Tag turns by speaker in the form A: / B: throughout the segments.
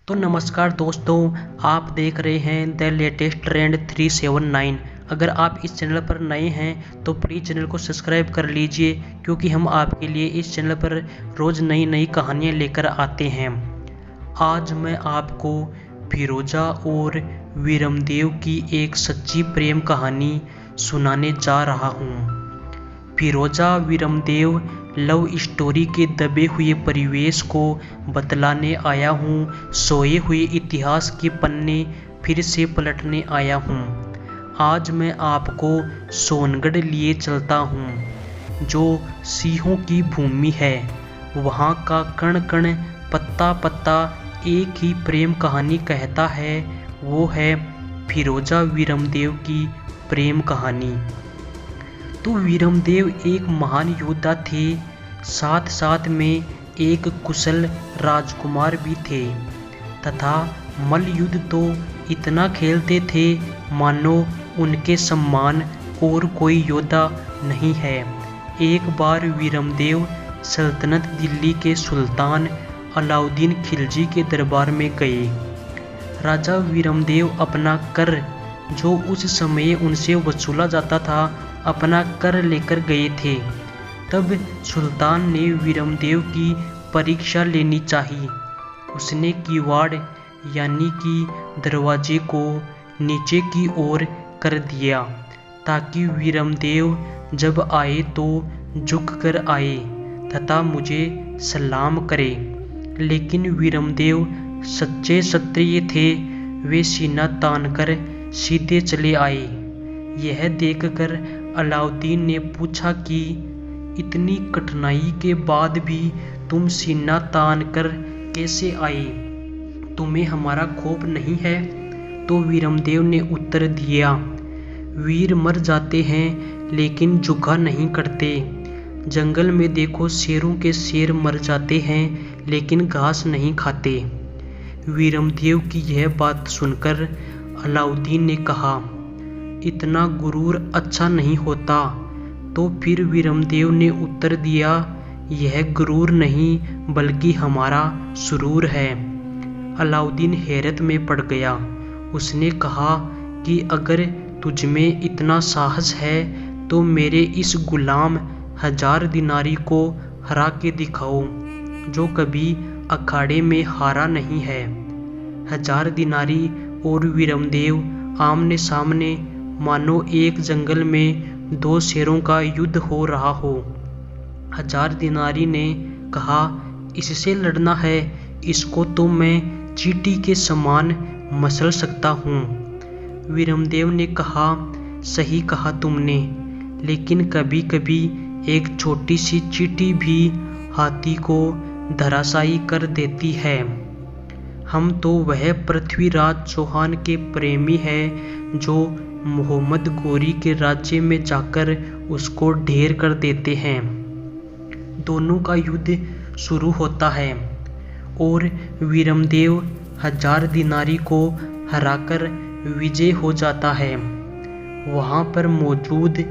A: तो नमस्कार दोस्तों, आप देख रहे हैं द लेटेस्ट ट्रेंड 379। अगर आप इस चैनल पर नए हैं तो प्लीज़ चैनल को सब्सक्राइब कर लीजिए, क्योंकि हम आपके लिए इस चैनल पर रोज़ नई नई कहानियाँ लेकर आते हैं। आज मैं आपको फिरोजा और वीरमदेव की एक सच्ची प्रेम कहानी सुनाने जा रहा हूँ। फिरोजा वीरमदेव लव स्टोरी के दबे हुए परिवेश को बतलाने आया हूँ। सोए हुए इतिहास के पन्ने फिर से पलटने आया हूँ। आज मैं आपको सोनगढ़ लिए चलता हूँ, जो सिंहों की भूमि है। वहाँ का कण कण, पत्ता पत्ता एक ही प्रेम कहानी कहता है। वो है फिरोजा वीरमदेव की प्रेम कहानी। तो वीरमदेव एक महान योद्धा थे, साथ साथ में एक कुशल राजकुमार भी थे तथा मल्लयुद्ध तो इतना खेलते थे मानो उनके सम्मान और कोई योद्धा नहीं है। एक बार वीरमदेव सल्तनत दिल्ली के सुल्तान अलाउद्दीन खिलजी के दरबार में गए। राजा वीरमदेव अपना कर, जो उस समय उनसे वसूला जाता था, अपना कर लेकर गए थे। तब सुल्तान ने वीरमदेव की परीक्षा लेनी चाहिए। उसने किवाड़ यानी कि दरवाजे को नीचे की ओर कर दिया, ताकि वीरमदेव जब आए तो झुक कर आए तथा मुझे सलाम करे। लेकिन वीरमदेव सच्चे क्षत्रिय थे, वे सीना तान कर सीधे चले आए। यह देखकर अलाउद्दीन ने पूछा कि इतनी कठिनाई के बाद भी तुम सीना तान कर कैसे आए? तुम्हें हमारा खौफ नहीं है? तो वीरमदेव ने उत्तर दिया, वीर मर जाते हैं लेकिन झुका नहीं करते। जंगल में देखो, शेरों के शेर मर जाते हैं लेकिन घास नहीं खाते। वीरमदेव की यह बात सुनकर अलाउद्दीन ने कहा, इतना गुरूर अच्छा नहीं होता। तो फिर वीरमदेव ने उत्तर दिया, यह गुरूर नहीं बल्कि हमारा सुरूर है। अलाउद्दीन हैरत में पड़ गया। उसने कहा कि अगर तुझमें इतना साहस है तो मेरे इस गुलाम 1000 दिनारी को हरा के दिखाओ, जो कभी अखाड़े में हारा नहीं है। 1000 दिनारी और वीरमदेव आमने सामने, मानो एक जंगल में 2 शेरों का युद्ध हो रहा हो। 1000 दिनारी ने कहा, इससे लड़ना है, इसको तो मैं चींटी के समान मसल सकता हूँ। वीरमदेव ने कहा, सही कहा तुमने, लेकिन कभी कभी एक छोटी सी चींटी भी हाथी को धराशायी कर देती है। हम तो वह पृथ्वीराज चौहान के प्रेमी हैं, जो मोहम्मद गोरी के राज्य में जाकर उसको ढेर कर देते हैं। दोनों का युद्ध शुरू होता है और वीरमदेव 1000 दिनारी को हराकर विजय हो जाता है। वहाँ पर मौजूद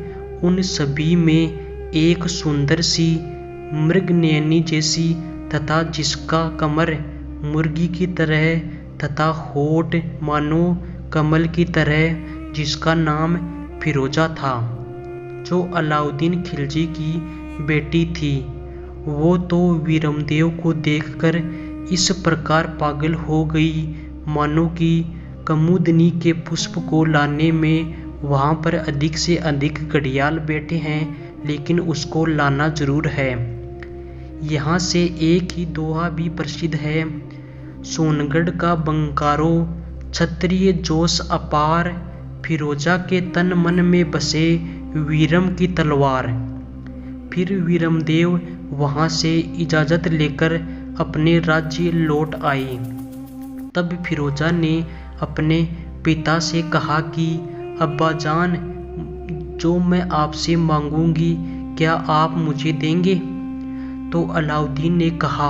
A: उन सभी में एक सुंदर सी मृगनयनी जैसी तथा जिसका कमर मुर्गी की तरह तथा होठ मानो कमल की तरह, जिसका नाम फिरोजा था, जो अलाउद्दीन खिलजी की बेटी थी। वो तो वीरमदेव को देखकर इस प्रकार पागल हो गई मानो कि कुमुदनी के पुष्प को लाने में वहाँ पर अधिक से अधिक घड़ियाल बैठे हैं, लेकिन उसको लाना जरूर है। यहाँ से एक ही दोहा भी प्रसिद्ध है, सोनगढ़ का बंकारो क्षत्रिय जोश अपार, फिरोजा के तन मन में बसे वीरम की तलवार। फिर वीरमदेव वहाँ से इजाज़त लेकर अपने राज्य लौट आए। तब फिरोजा ने अपने पिता से कहा कि अब्बाजान, जो मैं आपसे मांगूंगी क्या आप मुझे देंगे? तो अलाउद्दीन ने कहा,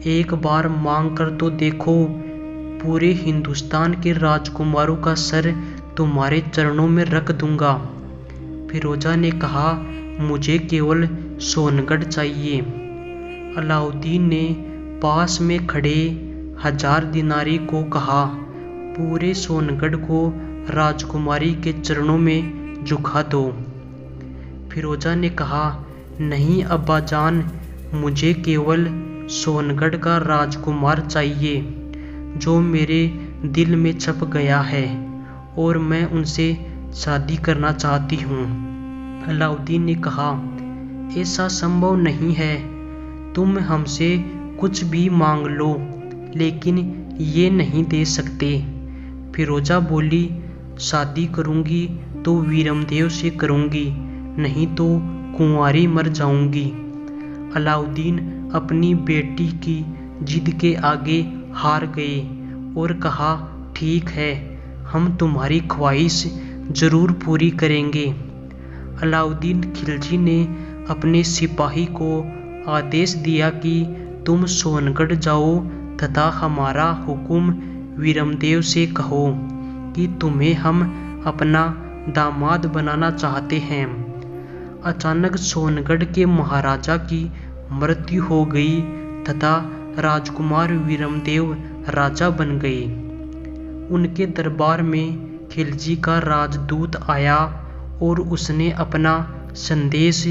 A: एक बार मांग कर तो देखो, पूरे हिंदुस्तान के राजकुमारों का सर तुम्हारे चरणों में रख दूंगा। फिरोजा ने कहा, मुझे केवल सोनगढ़ चाहिए। अलाउद्दीन ने पास में खड़े 1000 दिनारी को कहा, पूरे सोनगढ़ को राजकुमारी के चरणों में झुका दो। फिरोजा ने कहा, नहीं अब्बाजान, मुझे केवल सोनगढ़ का राजकुमार चाहिए जो मेरे दिल में छप गया है और मैं उनसे शादी करना चाहती हूँ। अलाउद्दीन ने कहा, ऐसा संभव नहीं है, तुम हमसे कुछ भी मांग लो लेकिन ये नहीं दे सकते। फिरोजा बोली, शादी करूँगी तो वीरमदेव से करूँगी, नहीं तो कुंवारी मर जाऊँगी। अलाउद्दीन अपनी बेटी की जिद के आगे हार गए और कहा, ठीक है, हम तुम्हारी ख्वाहिश जरूर पूरी करेंगे। अलाउद्दीन खिलजी ने अपने सिपाही को आदेश दिया कि तुम सोनगढ़ जाओ तथा हमारा हुक्म वीरमदेव से कहो कि तुम्हें हम अपना दामाद बनाना चाहते हैं। अचानक सोनगढ़ के महाराजा की मृत्यु हो गई तथा राजकुमार वीरमदेव राजा बन गए। उनके दरबार में खिलजी का राजदूत आया और उसने अपना संदेश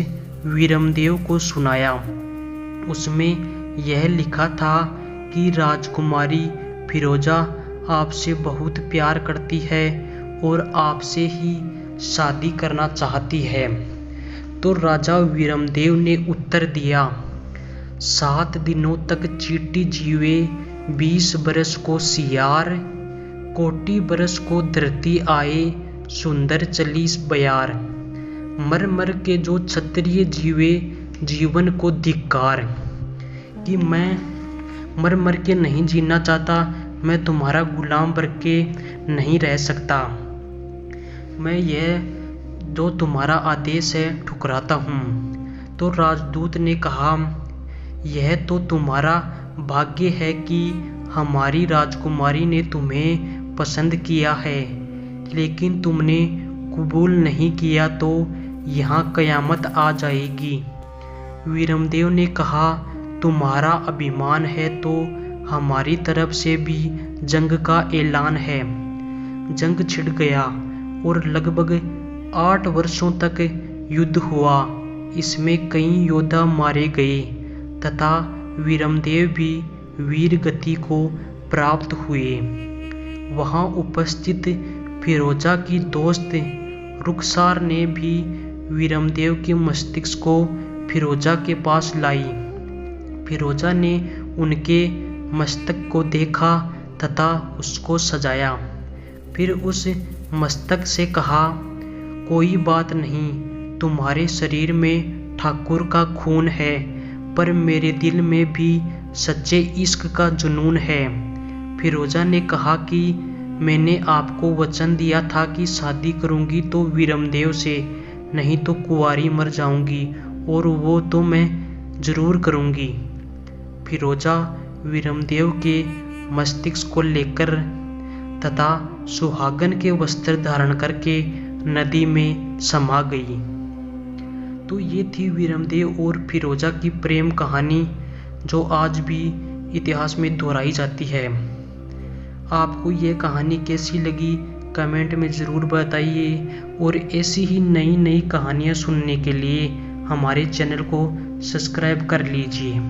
A: वीरमदेव को सुनाया। उसमें यह लिखा था कि राजकुमारी फिरोजा आपसे बहुत प्यार करती है और आपसे ही शादी करना चाहती है। तो राजा वीरमदेव ने उत्तर दिया, 7 दिनों तक चींटी जीवे, 20 बरस को सियार, कोटि बरस को धरती आए, सुंदर चली बयार। मर मर के जो क्षत्रिय जीवे, जीवन को धिक्कार। कि मैं मर मर के नहीं जीना चाहता, मैं तुम्हारा गुलाम बन के नहीं रह सकता। मैं यह जो तुम्हारा आदेश है ठुकराता हूँ। तो राजदूत ने कहा, यह तो तुम्हारा भाग्य है कि हमारी राजकुमारी ने तुम्हें पसंद किया है, लेकिन तुमने कबूल नहीं किया तो यहाँ कयामत आ जाएगी। वीरमदेव ने कहा, तुम्हारा अभिमान है तो हमारी तरफ से भी जंग का ऐलान है। जंग छिड़ गया और लगभग 8 वर्षों तक युद्ध हुआ। इसमें कई योद्धा मारे गए तथा वीरमदेव भी वीर गति को प्राप्त हुए। वहां उपस्थित फिरोजा की दोस्त रुखसार ने भी वीरमदेव के मस्तिष्क को फिरोजा के पास लाई। फिरोजा ने उनके मस्तक को देखा तथा उसको सजाया। फिर उस मस्तक से कहा, कोई बात नहीं, तुम्हारे शरीर में ठाकुर का खून है, पर मेरे दिल में भी सच्चे इश्क का जुनून है। फिरोजा ने कहा कि मैंने आपको वचन दिया था कि शादी करूंगी तो वीरमदेव से, नहीं तो कुंवारी मर जाऊंगी, और वो तो मैं जरूर करूंगी। फिरोजा वीरमदेव के मस्तिष्क को लेकर तथा सुहागन के वस्त्र धारण करके नदी में समा गई। तो ये थी वीरमदेव और फिरोजा की प्रेम कहानी, जो आज भी इतिहास में दोहराई जाती है। आपको ये कहानी कैसी लगी कमेंट में ज़रूर बताइए, और ऐसी ही नई नई कहानियाँ सुनने के लिए हमारे चैनल को सब्सक्राइब कर लीजिए।